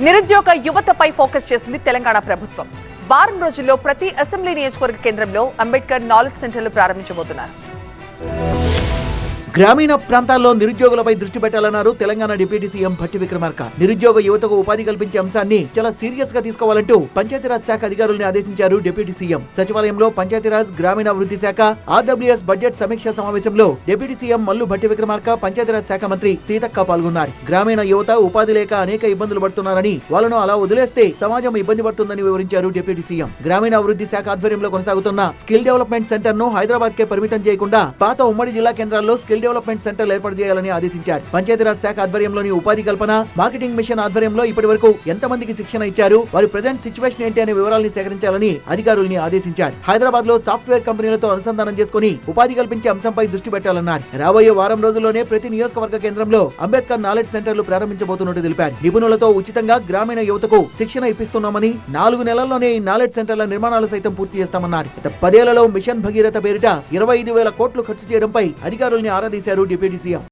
నిరుద్యోగ యువతపై ఫోకస్ చేసింది తెలంగాణ ప్రభుత్వం. వారం రోజుల్లో ప్రతి అసెంబ్లీ నియోజకవర్గ కేంద్రంలో అంబేద్కర్ నాలెడ్జ్ సెంటర్లు ప్రారంభించబోతున్నారు. గ్రామీణ ప్రాంతాల్లో నిరుద్యోగులపై దృష్టి పెట్టాలన్నారు తెలంగాణ డిప్యూటీ సీఎం భట్టి విక్రమార్క. నిరుద్యోగ యువతకు ఉపాధి కల్పించే అంశాన్ని చాలా సీరియస్ గా తీసుకోవాలంటూ పంచాయతీరాజ్ శాఖ అధికారులను ఆదేశించారు డిప్యూటీ సీఎం. సచివాలయంలో పంచాయతీరాజ్ గ్రామీణాభివృద్ధి శాఖ ఆర్డబ్ల్యూఎస్ బడ్జెట్ సమీక్ష సమావేశంలో డిప్యూటీ సీఎం మల్లు భట్టి విక్రమార్క, పంచాయతీరాజ్ శాఖ మంత్రి సీతక్క పాల్గొన్నారు. గ్రామీణ యువత ఉపాధి లేక అనేక ఇబ్బందులు పడుతున్నారని, వాళ్ళను అలా వదిలేస్తే సమాజం ఇబ్బంది పడుతుందని వివరించారు డిప్యూటీ సీఎం. గ్రామీణాభివృద్ధి శాఖ ఆధ్వర్యంలో కొనసాగుతున్న స్కిల్ డెవలప్మెంట్ సెంటర్ ను హైదరాబాద్ కే పరిమితం చేయకుండా పాత ఉమ్మడి జిల్లా కేంద్రాల్లో స్కిల్ డెవలప్మెంట్ సెంటర్ ఏర్పాటు చేయాలని ఆదేశించారు. పంచాయతీరాజ్ శాఖ ఆధ్వర్యంలోని ఉపాధి కల్పన మార్కెటింగ్ మిషన్ ఆధ్వర్యంలో ఇప్పటి వరకు ఎంతమందికి శిక్షణ ఇచ్చారు, వారి ప్రెజెంట్ సిచ్యువేషన్ ఏంటి అనే వివరాలను సేకరించాలని అధికారుల్ని ఆదేశించారు. హైదరాబాద్ లో సాఫ్ట్వేర్ కంపెనీలతో అనుసంధానం చేసుకుని ఉపాధి కల్పించే అంశంపై దృష్టి పెట్టాలన్నారు. రాబోయే వారం రోజుల్లోనే ప్రతి నియోజకవర్గ కేంద్రంలో అంబేద్కర్ నాలెడ్జ్ సెంటర్లు ప్రారంభించబోతున్నట్టు తెలిపారు. నిపుణులతో ఉచితంగా గ్రామీణ యువతకు శిక్షణ ఇప్పిస్తున్నామని, 4 నెలల్లోనే ఈ నాలెడ్జ్ సెంటర్ల నిర్మాణాలు సైతం పూర్తి చేస్తామన్నారు. 10 ఏళ్లలో మిషన్ భగీరథ పేరిట 25,000 కోట్లు ఖర్చు చేయడంపై అధికారుల్ని ఆరాధీశారు డిప్యూటీ సీఎం.